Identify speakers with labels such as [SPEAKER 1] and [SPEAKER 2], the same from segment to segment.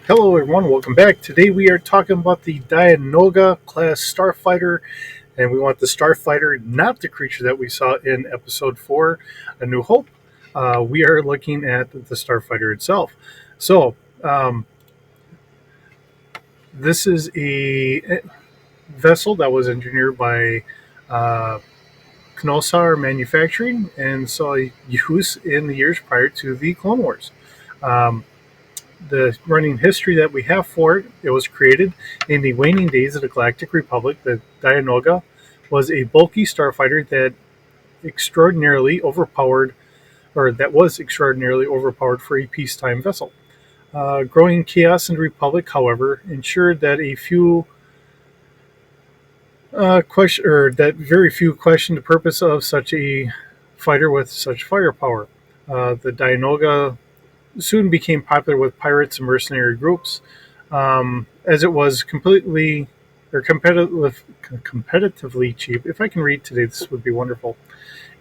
[SPEAKER 1] Hello, everyone. Welcome back. Today we are talking about the Dianoga class starfighter, and we want the starfighter, not the creature that we saw in Episode 4, A New Hope. We are looking at the starfighter itself. So, um, this is a vessel that was engineered by uh, Knosar Manufacturing and saw use in the years prior to the Clone Wars. Um, the running history that we have for it, it was created in the waning days of the Galactic Republic. The Dianoga was a bulky starfighter extraordinarily overpowered, that was extraordinarily overpowered for a peacetime vessel. Growing chaos in the Republic, however, ensured that very few questioned the purpose of such a fighter with such firepower. The Dianoga soon became popular with pirates and mercenary groups, as it was competitively cheap. If I can read today, this would be wonderful,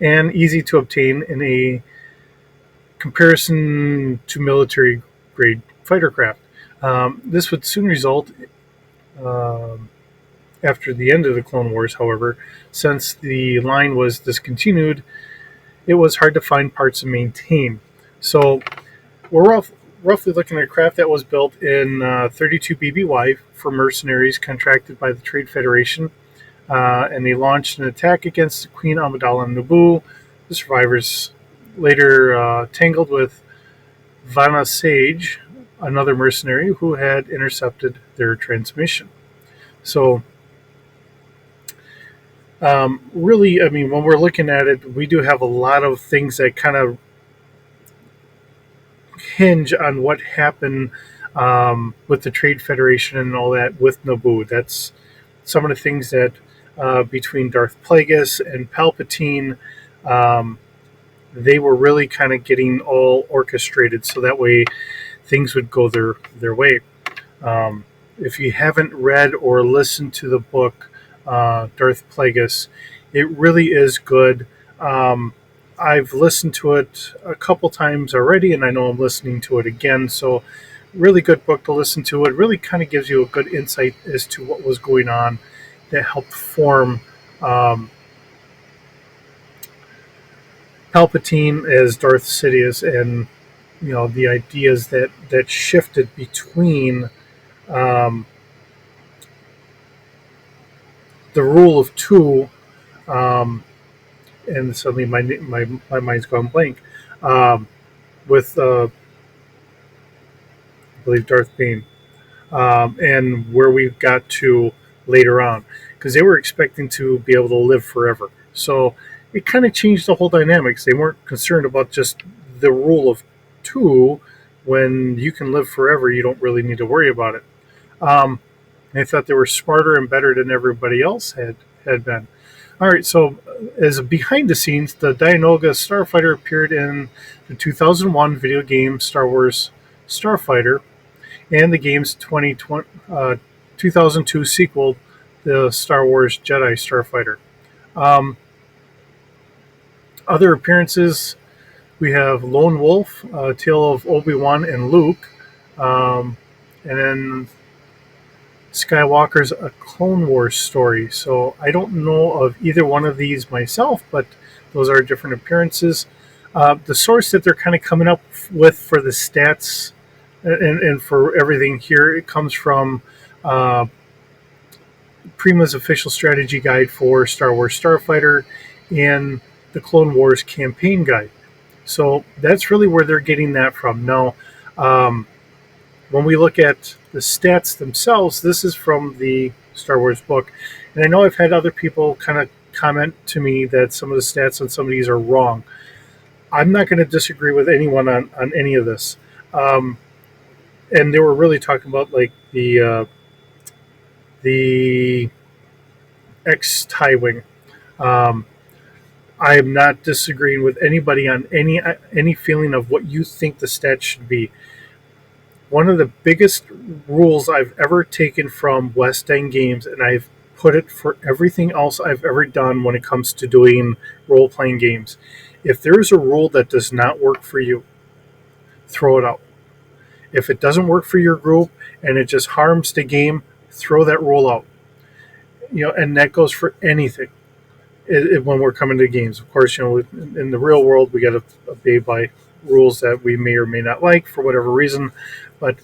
[SPEAKER 1] and easy to obtain in a comparison to military grade fighter craft. This would soon result, um, after the end of the Clone Wars, however, since the line was discontinued, it was hard to find parts and maintain. So roughly looking at a craft that was built in 32 BBY for mercenaries contracted by the Trade Federation, and they launched an attack against Queen Amidala and Naboo. The survivors later tangled with Vanna Sage, another mercenary who had intercepted their transmission. So, really, I mean, when we're looking at it, we do have a lot of things that kind of hinge on what happened with the Trade Federation and all that with Naboo. That's some of the things that between Darth Plagueis and Palpatine, um, they were really kind of getting all orchestrated so that way things would go their way. If you haven't read or listened to the book Darth Plagueis, it really is good. I've listened to it a couple times already, and I know I'm listening to it again. So, really good book to listen to. It really kind of gives you a good insight as to what was going on that helped form um, Palpatine as Darth Sidious, and the ideas that shifted between um, the rule of two, um, and suddenly my mind's gone blank, um, with I believe Darth Bane, and where we got to later on, because they were expecting to be able to live forever. So it kind of changed the whole dynamics. They weren't concerned about just the rule of two. When you can live forever, you don't really need to worry about it. Um, they thought they were smarter and better than everybody else had been. All right, so as a behind the scenes, the Dianoga Starfighter appeared in the 2001 video game Star Wars Starfighter and the game's 2002 sequel, the Star Wars Jedi Starfighter. Um, Other appearances, we have Lone Wolf, Tale of Obi-Wan and Luke, um, and then Skywalker's A Clone Wars story. So I don't know of either one of these myself, but those are different appearances. The source that they're kind of coming up with for the stats and for everything here, it comes from uh, Prima's official strategy guide for Star Wars Starfighter and the Clone Wars campaign guide. So that's really where they're getting that from. Now, um, when we look at the stats themselves, this is from the Star Wars book. And I know I've had other people kind of comment to me that some of the stats on some of these are wrong. I'm not going to disagree with anyone on any of this. Um, and they were really talking about like the X tie wing. Um, I am not disagreeing with anybody on any feeling of what you think the stats should be. One of the biggest rules I've ever taken from West End Games, and I've put it for everything else I've ever done when it comes to doing role playing games. If there is a rule that does not work for you, throw it out. If it doesn't work for your group and it just harms the game, throw that rule out. And that goes for anything. When we're coming to games, of course, in the real world, we got to obey by rules that we may or may not like for whatever reason. But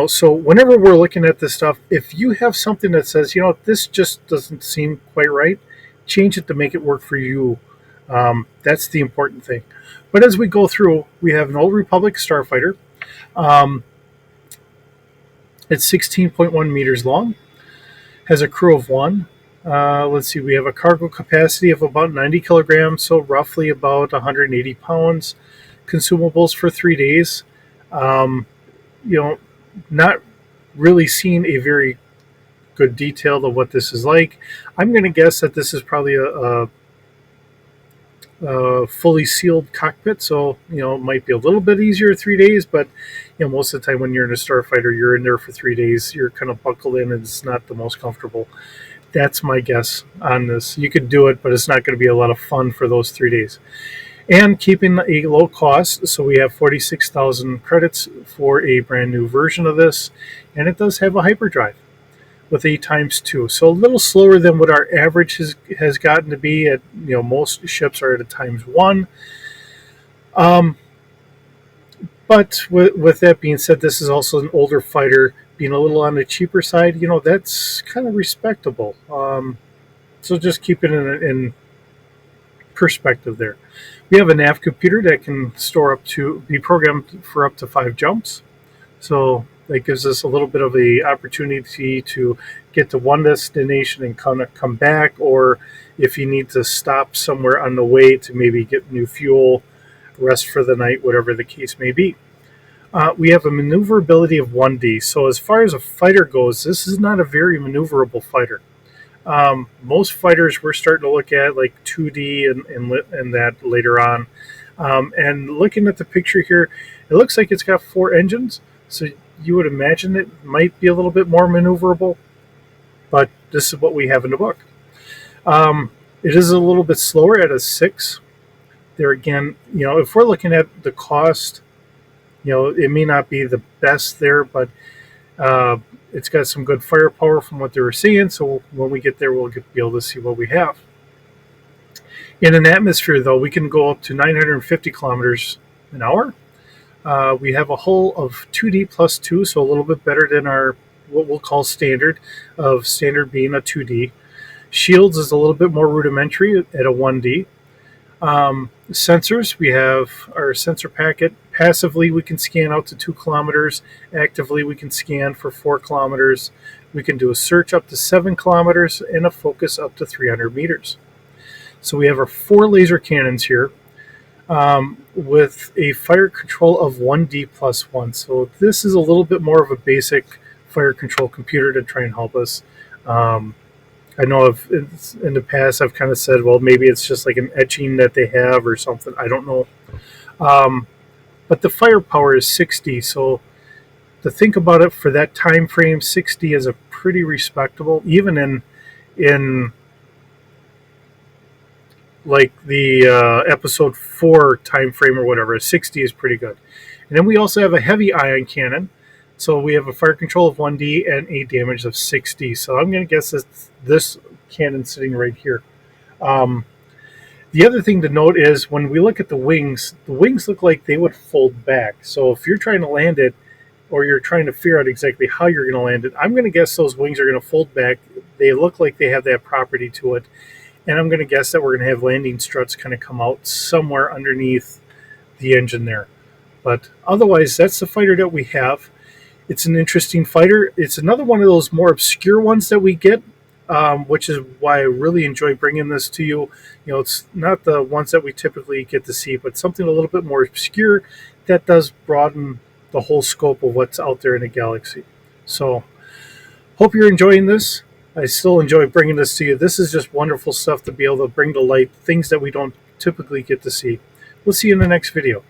[SPEAKER 1] so whenever we're looking at this stuff, if you have something that says, this just doesn't seem quite right, change it to make it work for you. That's the important thing. But as we go through, we have an Old Republic starfighter. Um, it's 16.1 meters long, has a crew of one. Let's see, we have a cargo capacity of about 90 kilograms, so roughly about 180 pounds. Consumables for 3 days. Um, Not really seeing a very good detail of what this is like. I'm going to guess that this is probably a fully sealed cockpit, so it might be a little bit easier 3 days, but most of the time when you're in a starfighter, you're in there for 3 days. You're kind of buckled in, and it's not the most comfortable. That's my guess on this. You could do it, but it's not going to be a lot of fun for those 3 days. And keeping a low cost, so we have 46,000 credits for a brand new version of this, and it does have a hyperdrive with a ×2, so a little slower than what our average has gotten to be. At most ships are at a ×1. But with that being said, this is also an older fighter, being a little on the cheaper side. That's kind of respectable. So just keep it in perspective there. We have a nav computer that can be programmed for up to 5 jumps. So that gives us a little bit of a opportunity to get to one destination and come back, or if you need to stop somewhere on the way to maybe get new fuel, rest for the night, whatever the case may be. We have a maneuverability of 1D. So as far as a fighter goes, this is not a very maneuverable fighter. Most fighters we're starting to look at like 2D and that later on. And looking at the picture here, it looks like it's got 4 engines. So you would imagine it might be a little bit more maneuverable, but this is what we have in the book. It is a little bit slower at a 6. There again, if we're looking at the cost, it may not be the best there, but it's got some good firepower from what they were seeing. So when we get there, we'll be able to see what we have. In an atmosphere, though, we can go up to 950 kilometers an hour. We have a hull of 2D plus 2, so a little bit better than our what we'll call standard, of standard being a 2D. Shields is a little bit more rudimentary at a 1D. Sensors, we have our sensor packet. Passively, we can scan out to 2 kilometers. Actively, we can scan for 4 kilometers. We can do a search up to 7 kilometers and a focus up to 300 meters. So we have our 4 laser cannons here, with a fire control of 1D plus 1. So this is a little bit more of a basic fire control computer to try and help us. I know in the past I've kind of said, well, maybe it's just like an etching that they have or something. I don't know. But the firepower is 60. So to think about it for that time frame, 60 is a pretty respectable, even in like the episode 4 time frame or whatever. 60 is pretty good. And then we also have a heavy ion cannon. So we have a fire control of 1D and a damage of 60. So I'm going to guess it's this cannon sitting right here. The other thing to note is when we look at the wings look like they would fold back. So if you're trying to land it, or you're trying to figure out exactly how you're going to land it, I'm going to guess those wings are going to fold back. They look like they have that property to it. And I'm going to guess that we're going to have landing struts kind of come out somewhere underneath the engine there. But otherwise, that's the fighter that we have. It's an interesting fighter. It's another one of those more obscure ones that we get, which is why I really enjoy bringing this to you. It's not the ones that we typically get to see, but something a little bit more obscure that does broaden the whole scope of what's out there in the galaxy. So, hope you're enjoying this. I still enjoy bringing this to you. This is just wonderful stuff to be able to bring to light things that we don't typically get to see. We'll see you in the next video.